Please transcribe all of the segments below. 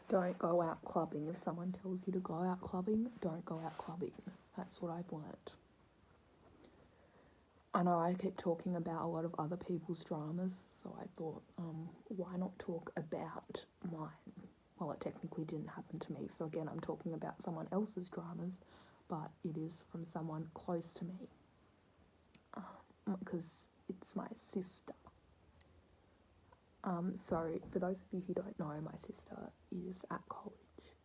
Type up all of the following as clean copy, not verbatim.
Don't go out clubbing. If someone tells you to go out clubbing, don't go out clubbing. That's what I've learnt. I know I keep talking about a lot of other people's dramas, so I thought, why not talk about mine? Well, it technically didn't happen to me, so again, I'm talking about someone else's dramas, but it is from someone close to me, because it's my sister. So for those of you who don't know, my sister is at college.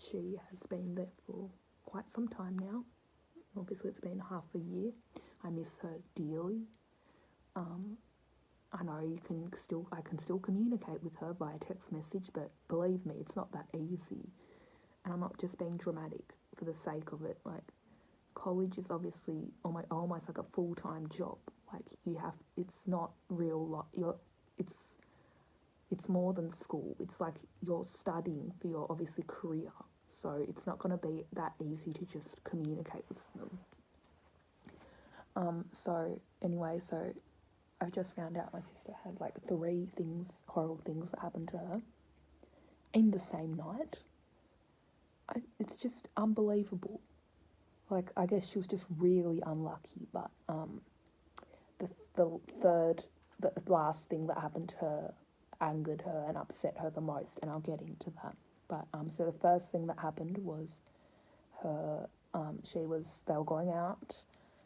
She has been there for quite some time now. Obviously, it's been half a year. I miss her dearly. I know I can still communicate with her via text message, but believe me, it's not that easy. And I'm not just being dramatic for the sake of it. Like, college is obviously almost like a full-time job. Like, it's not real it's more than school. It's like you're studying for your obviously career. So it's not going to be that easy to just communicate with them. So anyway, so I've just found out my sister had like 3 horrible things that happened to her in the same night. It's just unbelievable. Like, I guess she was just really unlucky, but the last thing that happened to her angered her and upset her the most, and I'll get into that. But so the first thing that happened was they were going out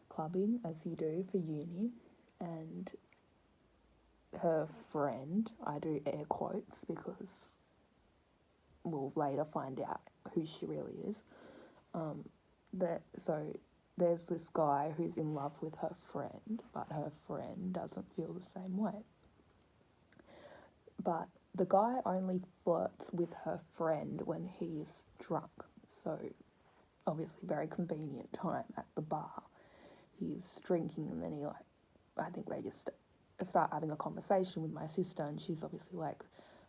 clubbing as you do for uni, and her friend, I do air quotes because we'll later find out who she really is. So there's this guy who's in love with her friend, but her friend doesn't feel the same way. But the guy only flirts with her friend when he's drunk. So obviously very convenient time at the bar. He's drinking, and then I think they just start having a conversation with my sister, and she's obviously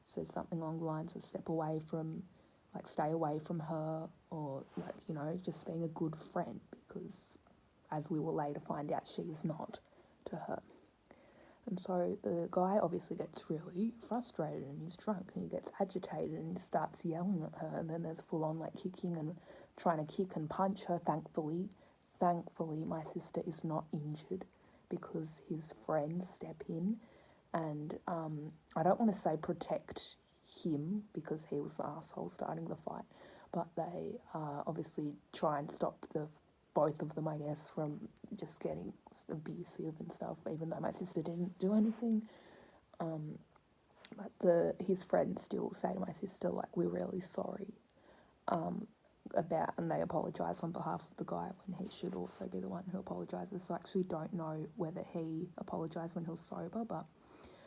says something along the lines of stay away from her, or just being a good friend, because as we will later find out, she's not to her. And so the guy obviously gets really frustrated, and he's drunk, and he gets agitated, and he starts yelling at her, and then there's full on kicking and trying to kick and punch her. Thankfully my sister is not injured, because his friends step in and I don't want to say protect him, because he was the asshole starting the fight, but they obviously try and stop both of them, I guess, from just getting abusive and stuff, even though my sister didn't do anything. But his friends still say to my sister, we're really sorry, and they apologise on behalf of the guy, when he should also be the one who apologises. So I actually don't know whether he apologised when he was sober, but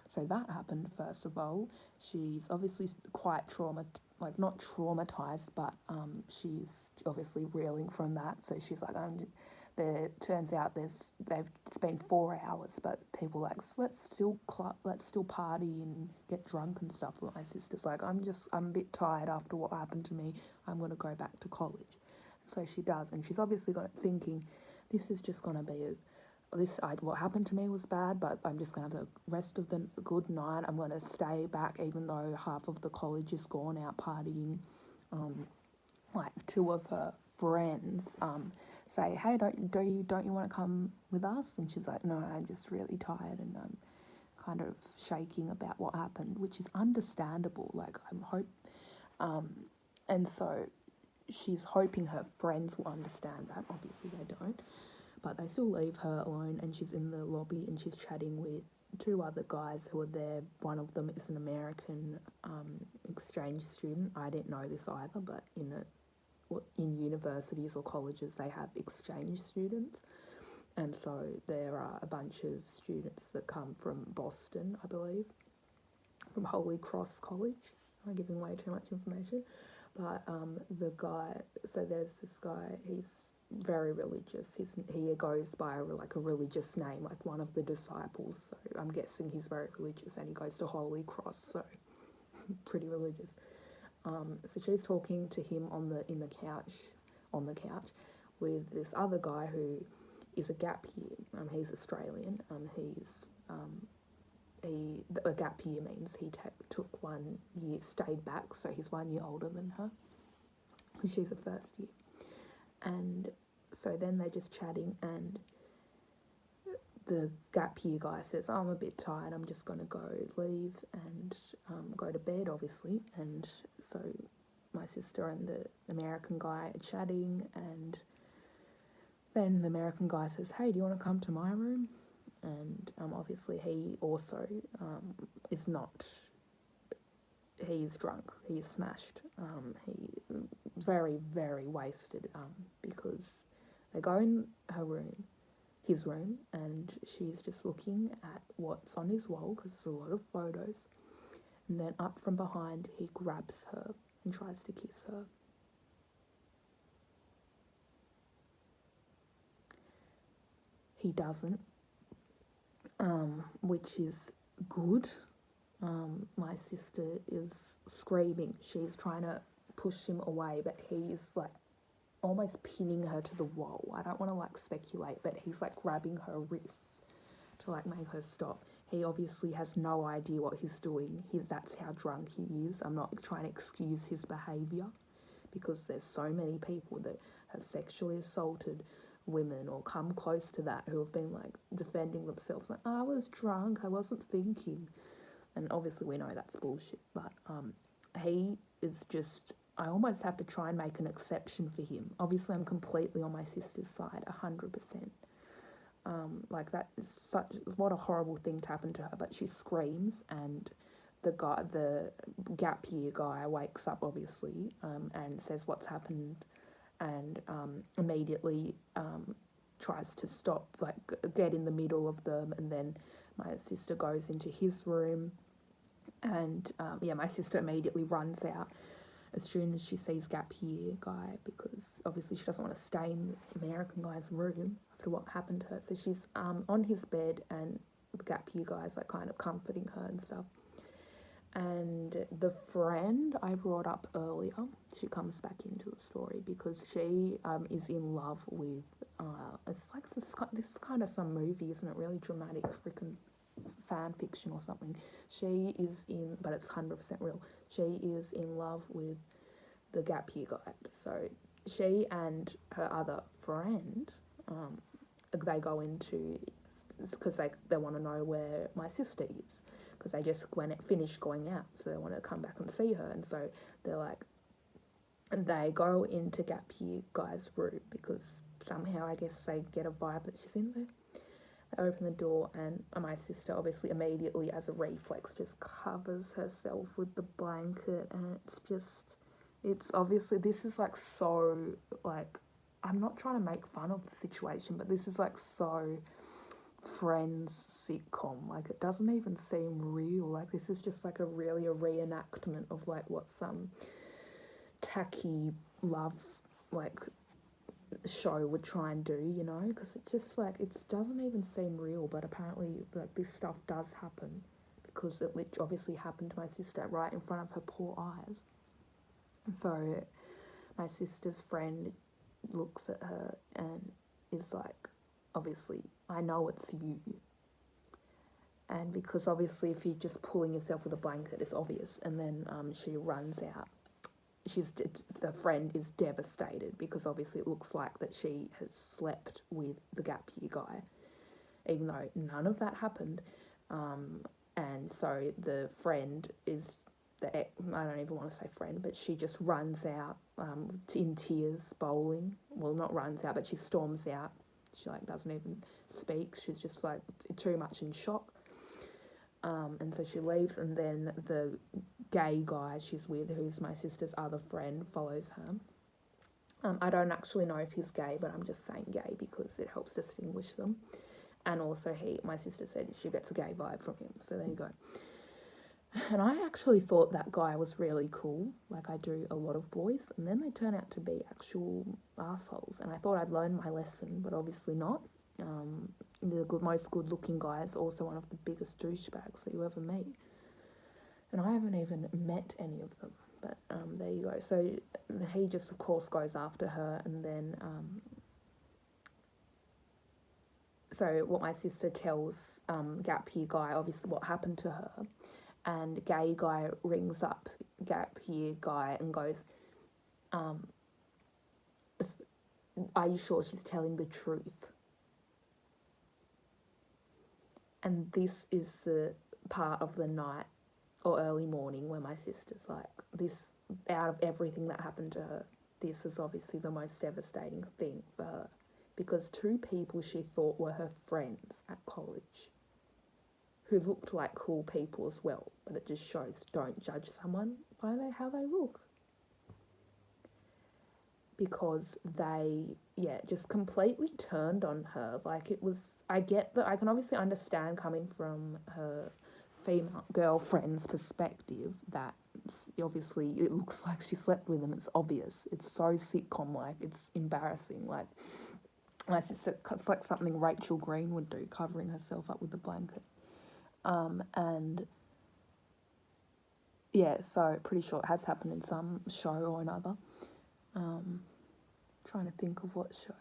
so that happened first of all. She's obviously quite not traumatised, but she's obviously reeling from that. So she's like, turns out it's been 4 hours, but people let's still party and get drunk and stuff. But my sister's like, I'm a bit tired after what happened to me. I'm going to go back to college. So she does, and she's obviously thinking, this is just going to be what happened to me was bad, but I'm just going to have the rest of the good night. I'm going to stay back, even though half of the college is gone out partying. 2 of her friends say, hey, don't you want to come with us? And she's like, no, I'm just really tired, and I'm kind of shaking about what happened, which is understandable. And so she's hoping her friends will understand that. Obviously they don't, but they still leave her alone, and she's in the lobby, and she's chatting with 2 other guys who are there. One of them is an American exchange student. I didn't know this either, but in universities or colleges they have exchange students, and so there are a bunch of students that come from Boston, I believe, from Holy Cross College. I'm giving way too much information, but there's this guy, he's very religious. He goes by a religious name, like one of the disciples, so I'm guessing he's very religious, and he goes to Holy Cross, so pretty religious. So she's talking to him on the couch with this other guy who is a gap year. He's Australian. a gap year means he took 1 year, stayed back, so he's 1 year older than her, because she's a first year. And so then they're just chatting, and the gap year guy says, oh, I'm a bit tired, I'm just going to leave and go to bed, obviously. And so my sister and the American guy are chatting, and then the American guy says, hey, do you want to come to my room? And obviously he also is not, he's drunk, he's smashed, he very, very wasted, because they go in his room, and she's just looking at what's on his wall, because there's a lot of photos, and then up from behind he grabs her and tries to kiss her. He doesn't, which is good. My sister is screaming. She's trying to push him away, but he's like almost pinning her to the wall. I don't want to like speculate, but he's like grabbing her wrists to like make her stop. He obviously has no idea what he's doing. That's how drunk he is. I'm not trying to excuse his behaviour, because there's so many people that have sexually assaulted women or come close to that who have been like defending themselves, like, I was drunk, I wasn't thinking. And obviously we know that's bullshit, but he is just, I almost have to try and make an exception for him. Obviously I'm completely on my sister's side, 100%. Like, that is what a horrible thing to happen to her. But she screams, and the gap year guy wakes up, obviously, and says what's happened, and immediately tries to stop, like, get in the middle of them. And then my sister goes into his room, and my sister immediately runs out as soon as she sees gap year guy, because obviously she doesn't want to stay in the American guy's room after what happened to her. So she's on his bed, and the gap year guy's like kind of comforting her and stuff. And the friend I brought up earlier, she comes back into the story, because she is in love with, it's like this is kind of some movie, isn't it? Really dramatic freaking fan fiction or something. She is in, but it's 100% real, she is in love with the gap year guy. So she and her other friend, they go into, because they want to know where my sister is, because they just finished going out, so they want to come back and see her. And so they're like, and they go into gap year guy's room, because somehow I guess they get a vibe that she's in there. They open the door, and my sister obviously immediately, as a reflex, just covers herself with the blanket. And it's obviously, this is like so, like, I'm not trying to make fun of the situation, but this is like so Friends sitcom. Like, it doesn't even seem real. Like, this is just like a reenactment of like what some tacky love like show would try and do, you know, because it's just like, it doesn't even seem real. But apparently, like, this stuff does happen, because it obviously happened to my sister right in front of her poor eyes. And so my sister's friend looks at her and is like, obviously, I know it's you. And because obviously if you're just pulling yourself with a blanket, it's obvious. And then she runs out. The friend is devastated, because obviously it looks like that she has slept with the gap year guy, even though none of that happened. And so the friend is, I don't even want to say friend, but she just runs out in tears, bowling. Well, not runs out, but she storms out. She like doesn't even speak. She's just like too much in shock. And so she leaves, and then the gay guy she's with, who's my sister's other friend, follows her. I don't actually know if he's gay, but I'm just saying gay because it helps distinguish them. And also my sister said she gets a gay vibe from him, so there you go. And I actually thought that guy was really cool, like I do a lot of boys, and then they turn out to be actual assholes. And I thought I'd learned my lesson, but obviously not. The most good-looking guy is also one of the biggest douchebags that you ever meet. And I haven't even met any of them, but there you go. So he just, of course, goes after her, and then so what my sister tells Gap Year Guy, obviously what happened to her, and Gay Guy rings up Gap Year Guy and goes, are you sure she's telling the truth? And this is the part of the night or early morning where my sister's like, this, out of everything that happened to her, this is obviously the most devastating thing for her, because two people she thought were her friends at college, who looked like cool people as well, but it just shows, don't judge someone by how they look. Because they, just completely turned on her. Like, it was, I get that, I can obviously understand coming from her female girlfriend's perspective that obviously it looks like she slept with him. It's obvious. It's so sitcom-like. It's embarrassing. Like, my sister, it's like something Rachel Green would do, covering herself up with a blanket. And yeah, so pretty sure it has happened in some show or another. Trying to think of what show.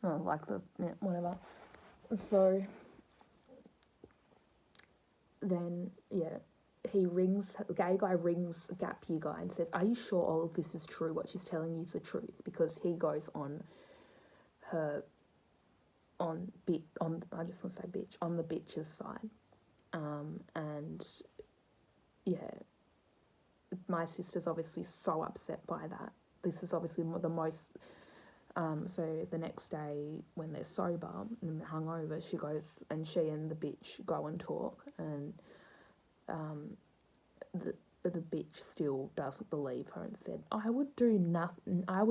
Oh, like whatever. So then, the Gay Guy rings Gap Year Guy and says, are you sure all of this is true, what she's telling you is the truth? Because he goes on the bitch's side. And my sister's obviously so upset by that. This is obviously the most, so the next day when they're sober and hungover, she and the bitch go and talk, and the bitch still doesn't believe her and said, I would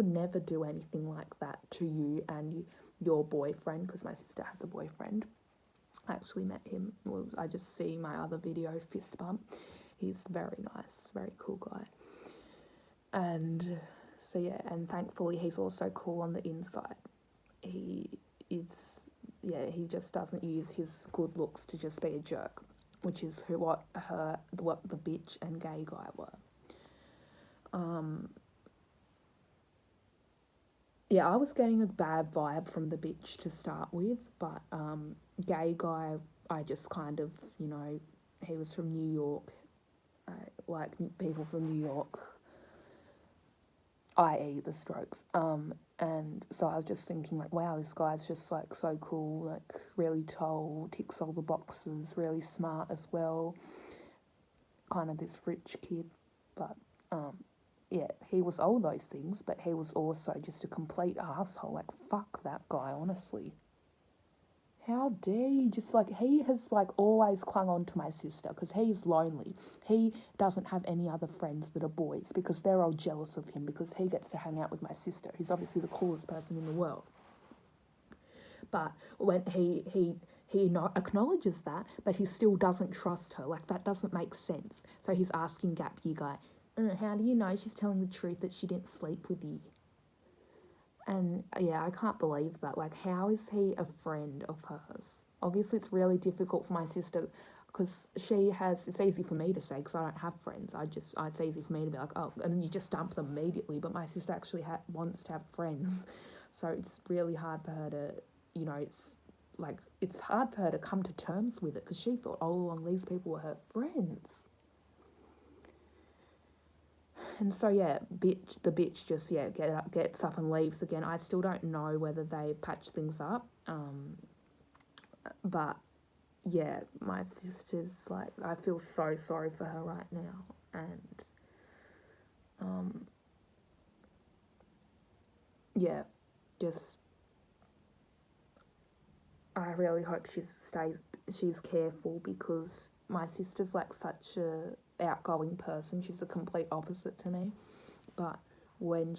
never do anything like that to you and your boyfriend, because my sister has a boyfriend. I actually met him. Well, I just see my other video, fist bump. He's very nice, very cool guy. And so and thankfully he's also cool on the inside. He just doesn't use his good looks to just be a jerk, which is what the bitch and Gay Guy were. I was getting a bad vibe from the bitch to start with, but Gay Guy, I just kind of, he was from New York. I like people from New York, i.e. the Strokes. And so I was just thinking, like, wow, this guy's just, like, so cool, like, really tall, ticks all the boxes, really smart as well, kind of this rich kid. But, he was all those things, but he was also just a complete asshole. Like, fuck that guy, honestly. How dare you? Just, like, he has, like, always clung on to my sister because he's lonely. He doesn't have any other friends that are boys because they're all jealous of him because he gets to hang out with my sister, who's obviously the coolest person in the world. But when he acknowledges that, but he still doesn't trust her. Like, that doesn't make sense. So he's asking Gap Year Guy, how do you know she's telling the truth that she didn't sleep with you? And I can't believe that. Like, how is he a friend of hers? Obviously, it's really difficult for my sister because it's easy for me to say because I don't have friends. It's easy for me to be like, oh, and then you just dump them immediately. But my sister actually wants to have friends. So it's really hard for her to, it's hard for her to come to terms with it because she thought all along these people were her friends. And so the bitch just gets up and leaves again. I still don't know whether they patched things up, but my sister's like, I feel so sorry for her right now, and just I really hope she's careful because my sister's like such a outgoing person. She's a complete opposite to me. But when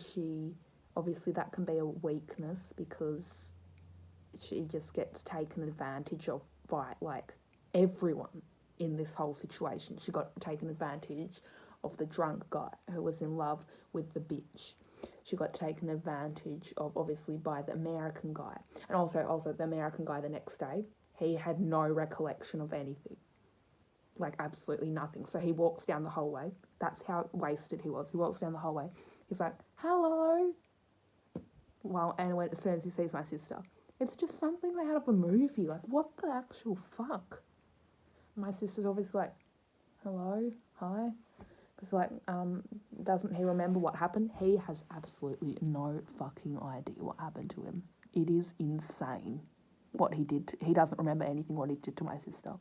obviously that can be a weakness because she just gets taken advantage of by like everyone in this whole situation. She got taken advantage of the drunk guy who was in love with the bitch. She got taken advantage of obviously by the American guy. And also the American guy the next day, he had no recollection of anything. Like, absolutely nothing. So he walks down the hallway. That's how wasted he was. He walks down the hallway. He's like, hello. Well, and as soon as he sees my sister, It's just something they had of a movie. Like, what the actual fuck? My sister's obviously like, hello, hi. Because, like, doesn't he remember what happened? He has absolutely no fucking idea what happened to him. It is insane what he did. He doesn't remember anything what he did to my sister.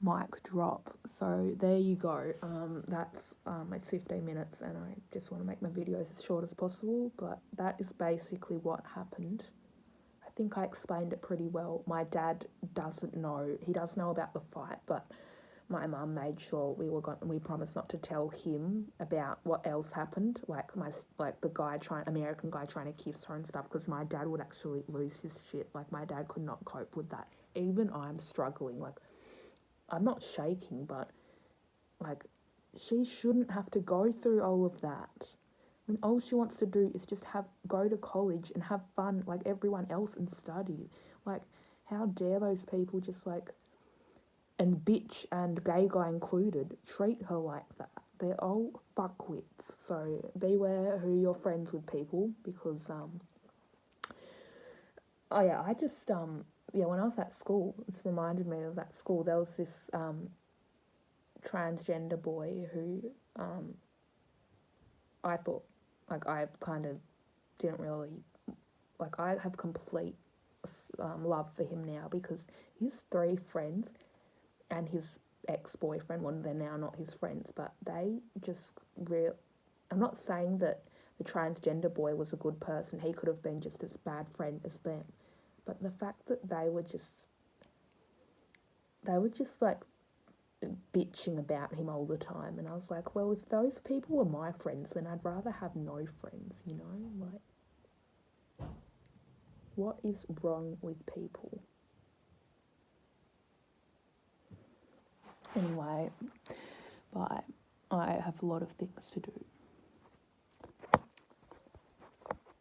Mic drop. So there you go. That's it's 15 minutes, and I just want to make my videos as short as possible. But that is basically what happened. I think I explained it pretty well. My dad doesn't know. He does know about the fight, but my mum made sure we promised not to tell him about what else happened, like the American guy trying to kiss her and stuff, because my dad would actually lose his shit. Like, my dad could not cope with that. Even I'm struggling. Like, I'm not shaking, but like, she shouldn't have to go through all of that when all she wants to do is just go to college and have fun like everyone else and study. Like, how dare those people just like, and bitch and gay guy included, treat her like that? They're all fuckwits. So beware who you're friends with, people, because oh yeah, I just yeah, when I was at school, it's reminded me, I was at school, there was this transgender boy who I thought, like, I kind of didn't really, like, I have complete love for him now, because his 3 friends and his ex-boyfriend, well, they're now not his friends, but they just I'm not saying that the transgender boy was a good person. He could have been just as bad friend as them. But the fact that they were just like bitching about him all the time, and I was like, well, if those people were my friends, then I'd rather have no friends, you know? Like, what is wrong with people? Anyway, bye. I have a lot of things to do.